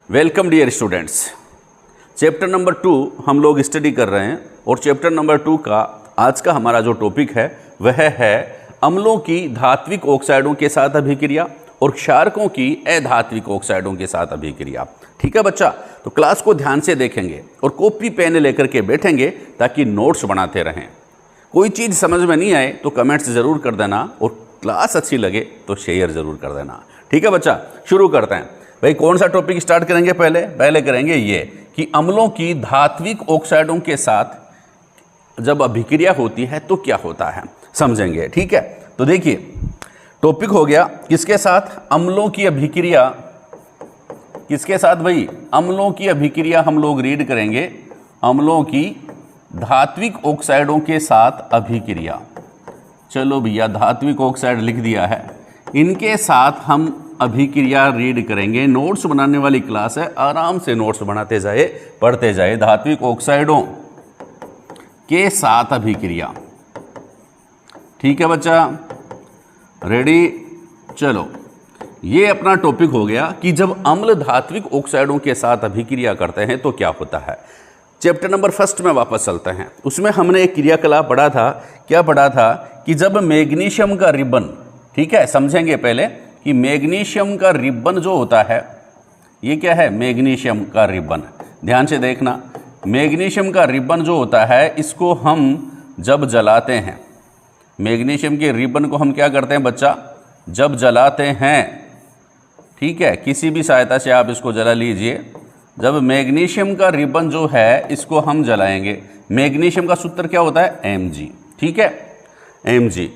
Welcome dear students. Chapter number 2 हम लोग study कर रहे हैं और चैप्टर नंबर 2 का आज का हमारा जो टॉपिक है वह है अम्लों की धात्विक ऑक्साइडों के साथ अभिक्रिया और क्षारकों की अधात्विक ऑक्साइडों के साथ अभिक्रिया। ठीक है बच्चा, तो क्लास को ध्यान से देखेंगे और कॉपी पेन लेकर के बैठेंगे ताकि नोट्स बनाते रहें। कोई चीज़ समझ में नहीं आए तो कमेंट्स ज़रूर कर देना और क्लास अच्छी लगे तो शेयर ज़रूर कर देना। ठीक है बच्चा, शुरू करते हैं। भाई कौन सा टॉपिक स्टार्ट करेंगे? पहले करेंगे ये कि अम्लों की धात्विक ऑक्साइडों के साथ जब अभिक्रिया होती है तो क्या होता है, समझेंगे। ठीक है, तो देखिए टॉपिक हो गया किसके साथ? अम्लों की अभिक्रिया। किसके साथ भाई? अम्लों की अभिक्रिया हम लोग रीड करेंगे, अम्लों की धात्विक ऑक्साइडों के साथ अभिक्रिया। चलो भैया, धात्विक ऑक्साइड लिख दिया है, इनके साथ हम अभिक्रिया रीड करेंगे। नोट्स बनाने वाली क्लास है, आराम से नोट्स बनाते जाए, पढ़ते जाए। धात्विक ऑक्साइडों के साथ अभिक्रिया। ठीक है बच्चा, रेडी? चलो, ये अपना टॉपिक हो गया कि जब अम्ल धात्विक ऑक्साइडों के साथ अभिक्रिया करते हैं तो क्या होता है। चैप्टर नंबर 1 में वापस चलते हैं। उसमें हमने एक क्रियाकलाप पढ़ा था। क्या पढ़ा था? कि जब मैग्नीशियम का रिबन, ठीक है, समझेंगे पहले कि मैग्नीशियम का रिबन जो होता है, ये क्या है? मैग्नीशियम का रिबन। ध्यान से देखना, मैग्नीशियम का रिबन जो होता है इसको हम जब जलाते हैं, मैग्नीशियम के रिबन को हम क्या करते हैं बच्चा? जब जलाते हैं, ठीक है, किसी भी सहायता से आप इसको जला लीजिए। जब मैग्नीशियम का रिबन जो है इसको हम जलाएंगे, मैग्नीशियम का सूत्र क्या होता है? Mg। ठीक है, Mg।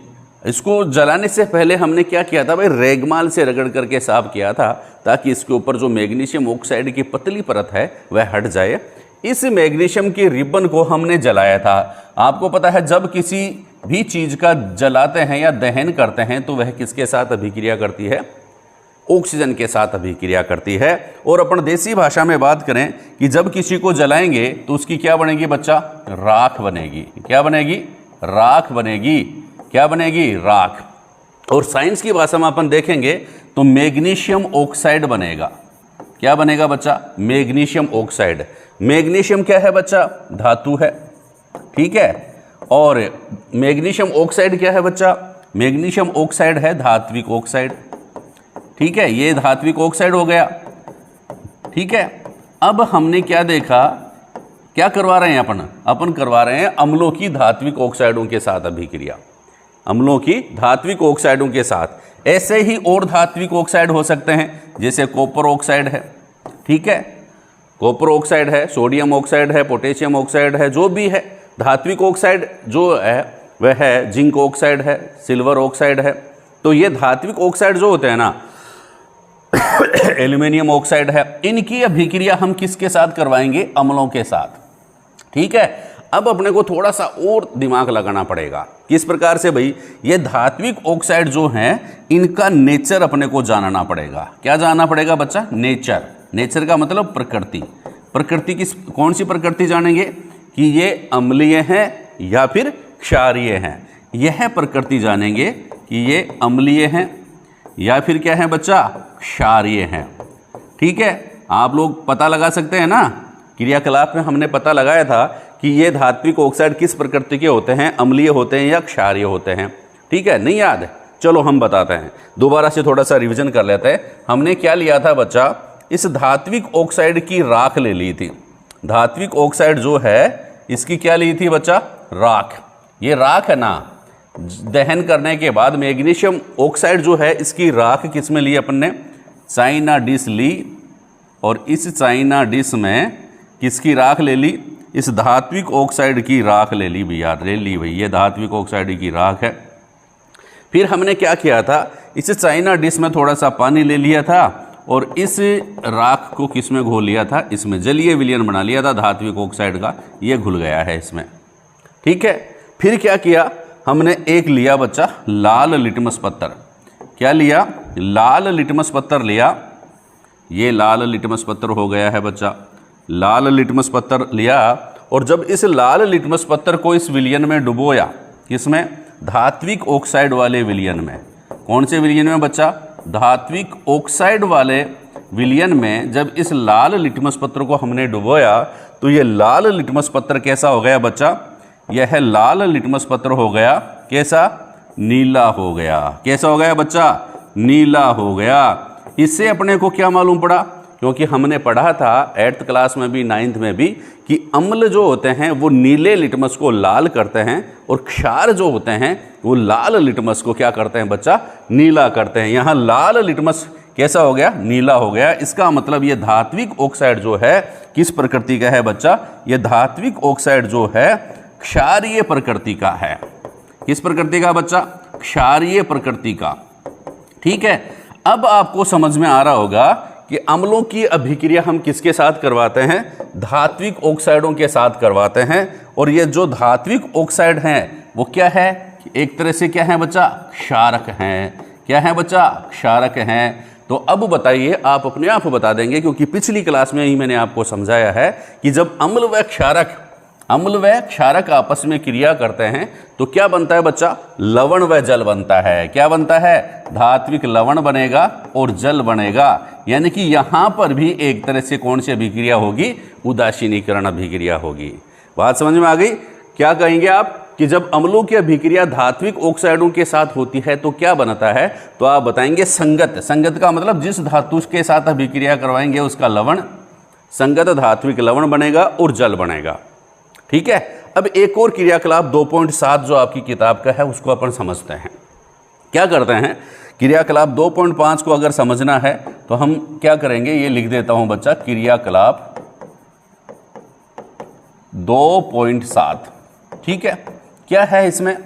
इसको जलाने से पहले हमने क्या किया था भाई? रेगमाल से रगड़ करके साफ किया था ताकि इसके ऊपर जो मैग्नीशियम ऑक्साइड की पतली परत है वह हट जाए। इस मैग्नीशियम के रिबन को हमने जलाया था। आपको पता है जब किसी भी चीज़ का जलाते हैं या दहन करते हैं तो वह किसके साथ अभिक्रिया करती है? ऑक्सीजन के साथ अभिक्रिया करती है। और अपन देसी भाषा में बात करें कि जब किसी को जलाएंगे तो उसकी क्या बनेगी बच्चा? राख बनेगी। क्या बनेगी? राख बनेगी। क्या बनेगी? राख। और साइंस की भाषा में अपन देखेंगे तो मैग्नीशियम ऑक्साइड बनेगा। क्या बनेगा बच्चा? Magnesium oxide. मैग्नीशियम क्या है बच्चा? धातु है। ठीक है, और मैग्नीशियम ऑक्साइड क्या है बच्चा? मैग्नीशियम ऑक्साइड है धात्विक ऑक्साइड। ठीक है, ये धात्विक ऑक्साइड हो गया। ठीक है, अब हमने क्या देखा? क्या करवा रहे हैं अपन करवा रहे हैं अम्लों की धात्विक ऑक्साइडों के साथ अभिक्रिया। अम्लों की धात्विक ऑक्साइडों के साथ ऐसे ही और धात्विक ऑक्साइड हो सकते हैं, जैसे कॉपर ऑक्साइड है। ठीक है, कॉपर ऑक्साइड है, सोडियम ऑक्साइड है, पोटेशियम ऑक्साइड है, जो भी है धात्विक ऑक्साइड जो है वह है जिंक ऑक्साइड है, सिल्वर ऑक्साइड है। तो ये धात्विक ऑक्साइड जो होते हैं ना, एल्यूमिनियम ऑक्साइड है, इनकी अभिक्रिया हम किसके साथ करवाएंगे? अम्लों के साथ। ठीक है, अब अपने को थोड़ा सा और दिमाग लगाना पड़ेगा। किस प्रकार से भाई? ये धात्विक ऑक्साइड जो हैं इनका नेचर अपने को जानना पड़ेगा। क्या जानना पड़ेगा बच्चा? नेचर। नेचर का मतलब प्रकृति। प्रकृति किस, कौन सी प्रकृति जानेंगे? कि ये अम्लीय हैं या फिर क्षारीय हैं। यह प्रकृति जानेंगे कि ये अम्लीय हैं या फिर क्या है बच्चा? क्षारीय हैं। ठीक है, आप लोग पता लगा सकते हैं ना, क्रियाकलाप में हमने पता लगाया था कि ये धात्विक ऑक्साइड किस प्रकृति के होते हैं, अम्लीय होते हैं या क्षारीय होते हैं। ठीक है, नहीं याद? चलो हम बताते हैं, दोबारा से थोड़ा सा रिवीजन कर लेते हैं। हमने क्या लिया था बच्चा? इस धात्विक ऑक्साइड की राख ले ली थी। धात्विक ऑक्साइड जो है इसकी क्या ली थी बच्चा? राख। ये राख है ना, दहन करने के बाद मैग्नीशियम ऑक्साइड जो है इसकी राख किस में ली अपन ने? चाइना डिश ली, और इस चाइना डिश में किसकी राख ले ली? इस धात्विक ऑक्साइड की राख ले ली भैया, ले ली भाई, ये धात्विक ऑक्साइड की राख है। फिर हमने क्या किया था? इस चाइना डिश में थोड़ा सा पानी ले लिया था और इस राख को किस में घोल लिया था? इसमें जलीय विलयन बना लिया था धात्विक ऑक्साइड का, ये घुल गया है इसमें। ठीक है, फिर क्या किया हमने? एक लिया बच्चा लाल लिटमस पत्थर। क्या लिया? लाल लिटमस पत्थर लिया। ये लाल लिटमस पत्थर हो गया है बच्चा। लाल लिटमस पत्थर लिया और जब इस लाल लिटमस पत्थर को इस विलयन में डुबोया, किसमें? धात्विक ऑक्साइड वाले विलयन में। कौन से विलयन में बच्चा? धात्विक ऑक्साइड वाले विलयन में जब इस लाल लिटमस पत्र को हमने डुबोया तो ये लाल लिटमस पत्र कैसा हो गया बच्चा? यह लाल लिटमस पत्र हो गया कैसा? नीला हो गया। कैसा हो गया बच्चा? नीला हो गया। इससे अपने को क्या मालूम पड़ा? क्योंकि हमने पढ़ा था 8th क्लास में भी 9th में भी कि अम्ल जो होते हैं वो नीले लिटमस को लाल करते हैं और क्षार जो होते हैं वो लाल लिटमस को क्या करते हैं बच्चा? नीला करते हैं। यहाँ लाल लिटमस कैसा हो गया? नीला हो गया। इसका मतलब ये धात्विक ऑक्साइड जो है किस प्रकृति का है बच्चा? ये धात्विक ऑक्साइड जो है क्षारीय प्रकृति का है। किस प्रकृति का बच्चा? क्षारीय प्रकृति का। ठीक है, अब आपको समझ में आ रहा होगा कि अम्लों की अभिक्रिया हम किसके साथ करवाते हैं? धात्विक ऑक्साइडों के साथ करवाते हैं। और ये जो धात्विक ऑक्साइड हैं वो क्या है? एक तरह से क्या है बच्चा? क्षारक हैं। क्या है बच्चा? क्षारक हैं। तो अब बताइए, आप अपने आप बता देंगे क्योंकि पिछली क्लास में ही मैंने आपको समझाया है कि जब अम्ल व क्षारक आपस में क्रिया करते हैं तो क्या बनता है बच्चा? लवण व जल बनता है। क्या बनता है? धात्विक लवण बनेगा और जल बनेगा। यानी कि यहां पर भी एक तरह से कौन सी अभिक्रिया होगी? उदासीनीकरण अभिक्रिया होगी। बात समझ में आ गई? क्या कहेंगे आप कि जब अम्लों की अभिक्रिया धात्विक ऑक्साइडों के साथ होती है तो क्या बनता है? तो आप बताएंगे संगत। संगत का मतलब जिस धातु के साथ अभिक्रिया करवाएंगे उसका लवण, संगत धात्विक लवण बनेगा और जल बनेगा। ठीक है, अब एक और क्रियाकलाप 2.7 जो आपकी किताब का है उसको अपन समझते हैं। क्या करते हैं? क्रियाकलाप 2.5 को अगर समझना है तो हम क्या करेंगे? ये लिख देता हूं बच्चा, क्रियाकलाप 2.7। ठीक है, क्या है इसमें?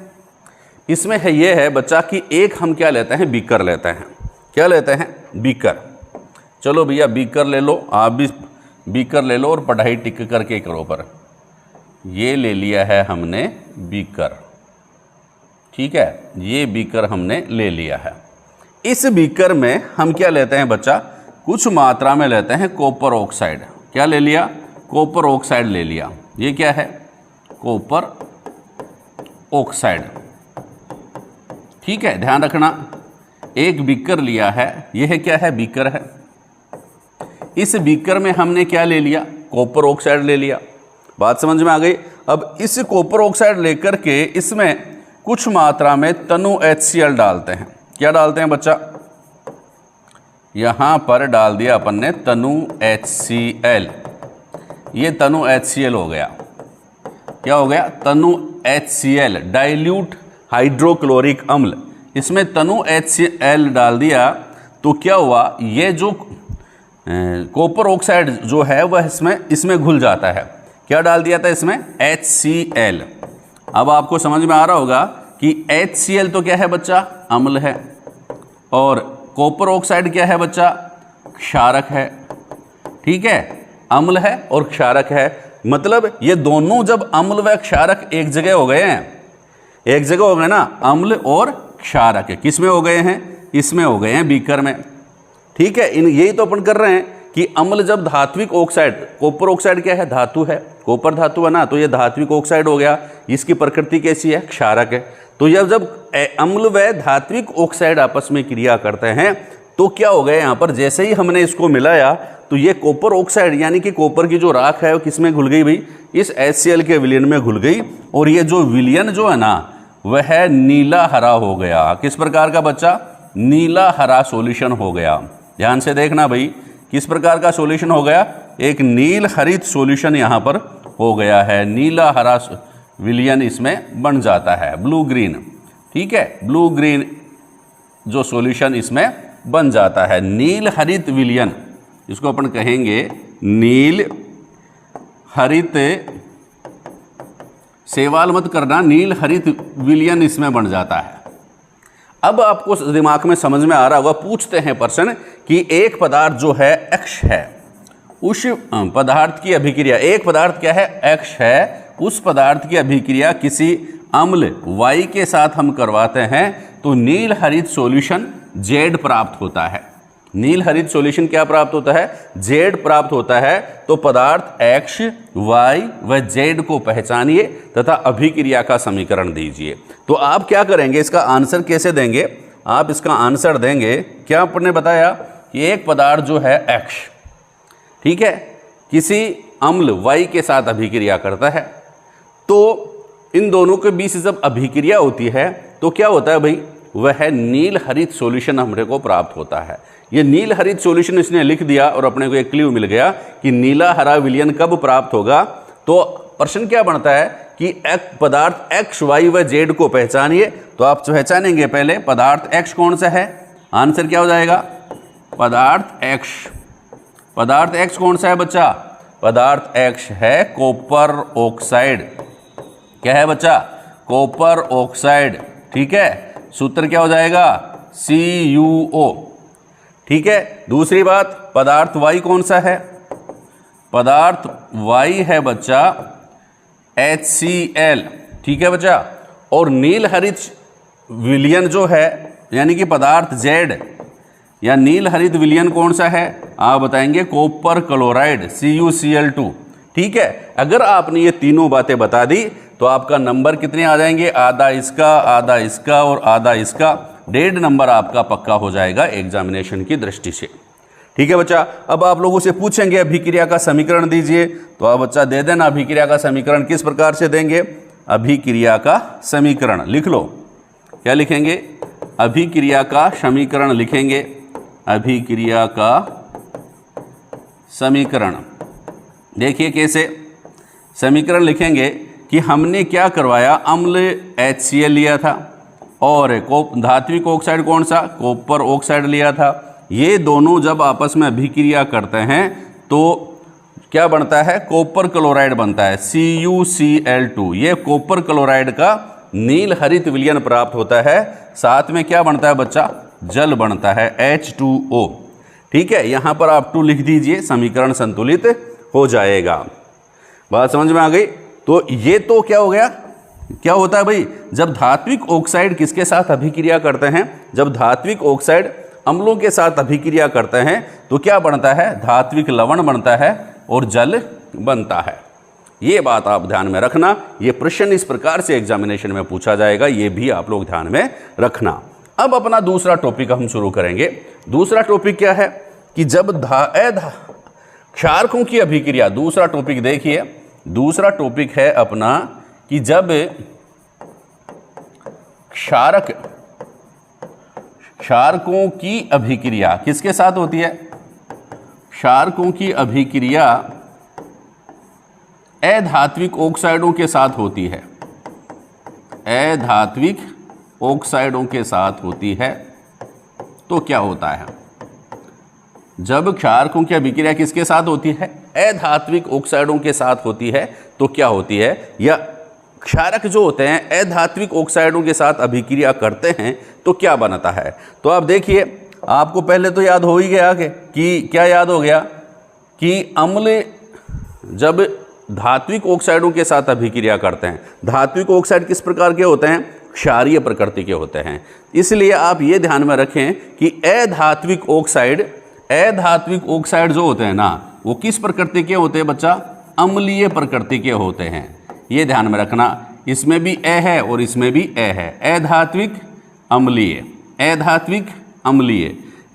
इसमें है ये है बच्चा कि एक हम क्या लेते हैं? बीकर लेते हैं। क्या लेते हैं? बीकर। चलो भैया बीकर ले लो, आप भी बीकर ले लो और पढ़ाई टिक करके करो। पर ये ले लिया है हमने बीकर। ठीक है, ये बीकर हमने ले लिया है। इस बीकर में हम क्या लेते हैं बच्चा? कुछ मात्रा में लेते हैं कॉपर ऑक्साइड। क्या ले लिया? कॉपर ऑक्साइड ले लिया। ये क्या है? Copper oxide. ठीक है, ध्यान रखना, एक बीकर लिया है। यह क्या है? बीकर है। इस बीकर में हमने क्या ले लिया? कॉपर ऑक्साइड ले लिया। बात समझ में आ गई? अब इस कॉपर ऑक्साइड लेकर के इसमें कुछ मात्रा में तनु HCl डालते हैं। क्या डालते हैं बच्चा? यहां पर डाल दिया अपन ने तनु HCl। ये तनु HCl हो गया। क्या हो गया? तनु HCl, डाइल्यूट हाइड्रोक्लोरिक अम्ल। इसमें तनु HCl डाल दिया तो क्या हुआ? ये जो कॉपर ऑक्साइड जो है वह इसमें घुल जाता है। क्या डाल दिया था इसमें? HCl। अब आपको समझ में आ रहा होगा कि HCl तो क्या है बच्चा? अम्ल है। और कॉपर ऑक्साइड क्या है बच्चा? क्षारक है। ठीक है, अम्ल है और क्षारक है। मतलब ये दोनों जब अम्ल व क्षारक एक जगह हो गए हैं, एक जगह हो गए ना, अम्ल और क्षारक है। किस में हो गए हैं? इसमें हो गए हैं, बीकर में। ठीक है, यही तो अपन कर रहे हैं कि अम्ल जब धात्विक ऑक्साइड, कॉपर ऑक्साइड क्या है? धातु है, कॉपर धातु है ना, तो ये धात्विक ऑक्साइड हो गया। इसकी प्रकृति कैसी है? क्षारक है। तो जब अम्ल व धात्विक ऑक्साइड आपस में क्रिया करते हैं तो क्या हो गया? यहाँ पर जैसे ही हमने इसको मिलाया तो ये कॉपर ऑक्साइड यानी कि कॉपर की जो राख है वो किस में घुल गई भाई? इस HCl के विलयन में घुल गई। और ये जो विलयन जो है ना वह नीला हरा हो गया। किस प्रकार का बच्चा? नीला हरा सॉल्यूशन हो गया। ध्यान से देखना भाई, किस प्रकार का सॉल्यूशन हो गया? एक नील हरित सॉल्यूशन यहाँ पर हो गया है। नीला हरा विलयन इसमें बन जाता है, ब्लू ग्रीन। ठीक है, ब्लू ग्रीन जो सॉल्यूशन इसमें बन जाता है, नील हरित विलयन, इसको अपन कहेंगे नील हरित, सेवाल मत करना, नील हरित विलयन इसमें बन जाता है। अब आपको दिमाग में समझ में आ रहा होगा, पूछते हैं प्रश्न कि एक पदार्थ जो है X है, उस पदार्थ की अभिक्रिया, एक पदार्थ क्या है? X है, उस पदार्थ की अभिक्रिया किसी अम्ल Y के साथ हम करवाते हैं तो नील हरित सॉल्यूशन Z प्राप्त होता है। नील हरित सॉल्यूशन क्या प्राप्त होता है? Z प्राप्त होता है। तो पदार्थ X, Y व Z को पहचानिए तथा अभिक्रिया का समीकरण दीजिए। तो आप क्या करेंगे? इसका आंसर कैसे देंगे? आप इसका आंसर देंगे, क्या आपने बताया कि एक पदार्थ जो है X, ठीक है, किसी अम्ल Y के साथ अभिक्रिया करता है, तो इन दोनों के बीच जब अभिक्रिया होती है तो क्या होता है भाई, वह नील हरित सॉल्यूशन हमरे को प्राप्त होता है। ये नील हरित सॉल्यूशन इसने लिख दिया और अपने को एक क्लू मिल गया कि नीला हरा विलयन कब प्राप्त होगा। तो प्रश्न क्या बनता है कि एक पदार्थ X, Y व Z को पहचानिए। तो आप पहचानेंगे पहले पदार्थ X कौन सा है, आंसर क्या हो जाएगा, पदार्थ X। पदार्थ X कौन सा है बच्चा, पदार्थ X है कॉपर ऑक्साइड। क्या है बच्चा, कॉपर ऑक्साइड, ठीक है। सूत्र क्या हो जाएगा, CuO, ठीक है। दूसरी बात, पदार्थ Y कौन सा है, पदार्थ Y है बच्चा HCl, ठीक है बच्चा। और नील हरित विलयन जो है यानी कि पदार्थ Z या नील हरित विलयन कौन सा है, आप बताएंगे कॉपर क्लोराइड CuCl2, ठीक है। अगर आपने ये तीनों बातें बता दी तो आपका नंबर कितने आ जाएंगे, आधा इसका और आधा इसका, 1.5 नंबर आपका पक्का हो जाएगा एग्जामिनेशन की दृष्टि से, ठीक है बच्चा। अब आप लोगों से पूछेंगे अभिक्रिया का समीकरण दीजिए, तो आप बच्चा दे देना अभिक्रिया का समीकरण किस प्रकार से देंगे, अभिक्रिया का समीकरण लिख लो। क्या लिखेंगे, अभिक्रिया का समीकरण लिखेंगे, अभिक्रिया का समीकरण। देखिए कैसे समीकरण लिखेंगे कि हमने क्या करवाया, अम्ल HCl लिया था और धात्विक ऑक्साइड कौन सा, कॉपर ऑक्साइड लिया था। ये दोनों जब आपस में अभिक्रिया करते हैं तो क्या बनता है, कॉपर क्लोराइड बनता है CuCl2। ये कॉपर क्लोराइड का नील हरित विलयन प्राप्त होता है, साथ में क्या बनता है बच्चा, जल बनता है H2O, ठीक है। यहाँ पर आप 2 लिख दीजिए, समीकरण संतुलित हो जाएगा। बात समझ में आ गई। तो ये तो क्या हो गया, क्या होता है भाई, जब धात्विक ऑक्साइड किसके साथ अभिक्रिया करते हैं, जब धात्विक ऑक्साइड अम्लों के साथ अभिक्रिया करते हैं तो क्या बनता है, धात्विक लवण बनता है और जल बनता है। ये बात आप ध्यान में रखना, ये प्रश्न इस प्रकार से एग्जामिनेशन में पूछा जाएगा, ये भी आप लोग ध्यान में रखना। अब अपना दूसरा टॉपिक हम शुरू करेंगे। दूसरा टॉपिक क्या है कि जब क्षारकों की अभिक्रिया, दूसरा टॉपिक देखिए, दूसरा टॉपिक है अपना कि जब क्षारकों की अभिक्रिया किसके साथ होती है, क्षारकों की अभिक्रिया अधात्विक ऑक्साइडों के साथ होती है, अधात्विक ऑक्साइडों के साथ होती है। तो क्या होता है, जब क्षारकों की अभिक्रिया किसके साथ होती है, अधात्विक ऑक्साइडों के साथ होती है, तो क्या होती है, या क्षारक जो होते हैं अधात्विक ऑक्साइडों के साथ अभिक्रिया करते हैं तो क्या बनता है। तो आप देखिए, आपको पहले तो याद हो ही गया कि क्या याद हो गया कि अम्ल जब धात्विक ऑक्साइडों के साथ अभिक्रिया करते हैं, धात्विक ऑक्साइड किस प्रकार के होते हैं, क्षारीय प्रकृति के होते हैं। इसलिए आप ये ध्यान में रखें कि अधात्विक ऑक्साइड जो होते हैं ना, वो किस प्रकृति के होते हैं बच्चा, अम्लीय प्रकृति के होते हैं। ये ध्यान में रखना, इसमें भी ए है और इसमें भी ए है, अधात्विक अम्लीय, अधात्विक अम्लीय।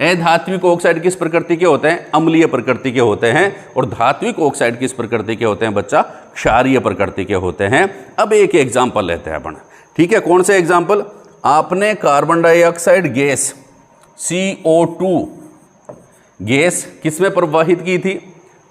अधात्विक ऑक्साइड किस प्रकृति के होते हैं, अम्लीय प्रकृति के होते हैं, और धात्विक ऑक्साइड किस प्रकृति के होते हैं बच्चा, क्षारीय प्रकृति के होते हैं। अब एक एग्जाम्पल लेते हैं अपन, ठीक है। कौन से एग्जाम्पल, आपने carbon dioxide gas CO2 gas किसमें प्रवाहित की थी,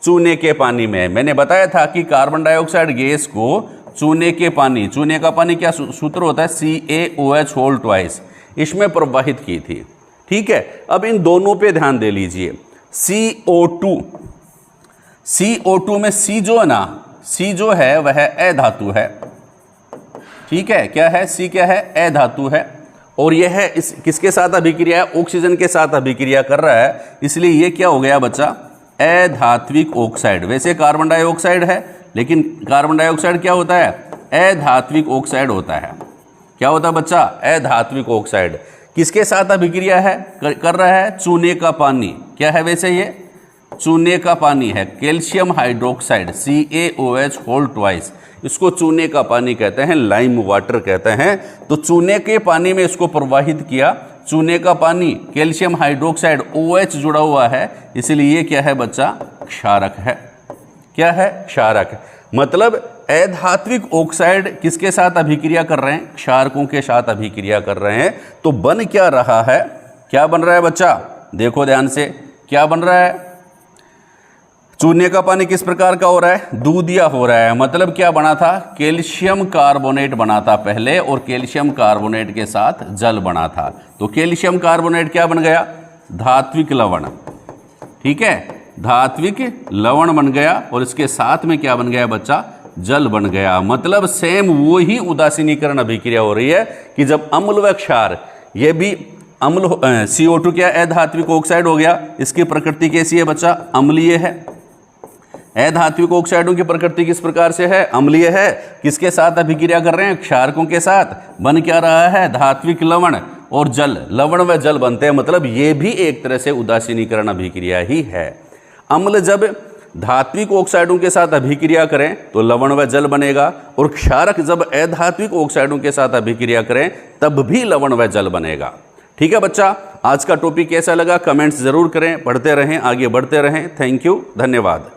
चूने के पानी में। मैंने बताया था कि कार्बन डाइऑक्साइड गैस को चूने के पानी, चूने का पानी क्या सूत्र होता है, CaOH2, इसमें प्रवाहित की थी, ठीक है। अब इन दोनों पे ध्यान दे लीजिए। CO2 में C जो है ना, C जो है वह अधातु है, ठीक है। क्या है, C क्या है, अधातु है, और यह है इस किसके साथ अभिक्रिया, ऑक्सीजन के साथ अभिक्रिया कर रहा है, इसलिए ये क्या हो गया बच्चा, अधात्विक ऑक्साइड। वैसे कार्बन डाइऑक्साइड है, लेकिन कार्बन डाइऑक्साइड क्या होता है, अधात्विक ऑक्साइड होता है। क्या होता है बच्चा, अधात्विक ऑक्साइड। किसके साथ अभिक्रिया है, कर रहा है, चूने का पानी। क्या है वैसे, ये चूने का पानी है, कैल्शियम हाइड्रोक्साइड CaOH2, इसको चूने का पानी कहते हैं, लाइम वाटर कहते हैं। तो चूने के पानी में इसको प्रवाहित किया चूने का पानी, कैल्शियम हाइड्रोक्साइड OH जुड़ा हुआ है, इसलिए ये क्या है बच्चा, क्षारक है। क्या है, क्षारक। मतलब अधात्विक ऑक्साइड किसके साथ अभिक्रिया कर रहे हैं, क्षारकों के साथ अभिक्रिया कर रहे हैं। तो बन क्या रहा है, क्या बन रहा है बच्चा, देखो ध्यान से, क्या बन रहा है, चूने का पानी किस प्रकार का हो रहा है, दूधिया हो रहा है। मतलब क्या बना था, कैल्शियम कार्बोनेट बना था पहले, और कैल्शियम कार्बोनेट के साथ जल बना था। तो कैल्शियम कार्बोनेट क्या बन गया, धात्विक लवण। ठीक है, धात्विक लवण बन गया, और इसके साथ में क्या बन गया बच्चा, जल बन गया। मतलब सेम वो ही उदासीनीकरण अभिक्रिया हो रही है कि जब अम्ल व क्षार, ये भी अम्ल, CO2 क्या अधात्विक ऑक्साइड हो गया, इसकी प्रकृति कैसी है बच्चा, अम्लीय है। अधात्विक ऑक्साइडों की प्रकृति किस प्रकार से है, अम्लीय है। किसके साथ अभिक्रिया कर रहे हैं, क्षारकों के साथ। बन क्या रहा है, धात्विक लवण और जल, लवण व जल बनते हैं। मतलब ये भी एक तरह से उदासीनीकरण अभिक्रिया ही है। अम्ल जब धात्विक ऑक्साइडों के साथ अभिक्रिया करें तो लवण व जल बनेगा, और क्षारक जब अधात्विक ऑक्साइडों के साथ अभिक्रिया करें तब भी लवण व जल बनेगा। ठीक है बच्चा, आज का टॉपिक कैसा लगा कमेंट्स जरूर करें, पढ़ते रहें, आगे बढ़ते रहें। थैंक यू, धन्यवाद।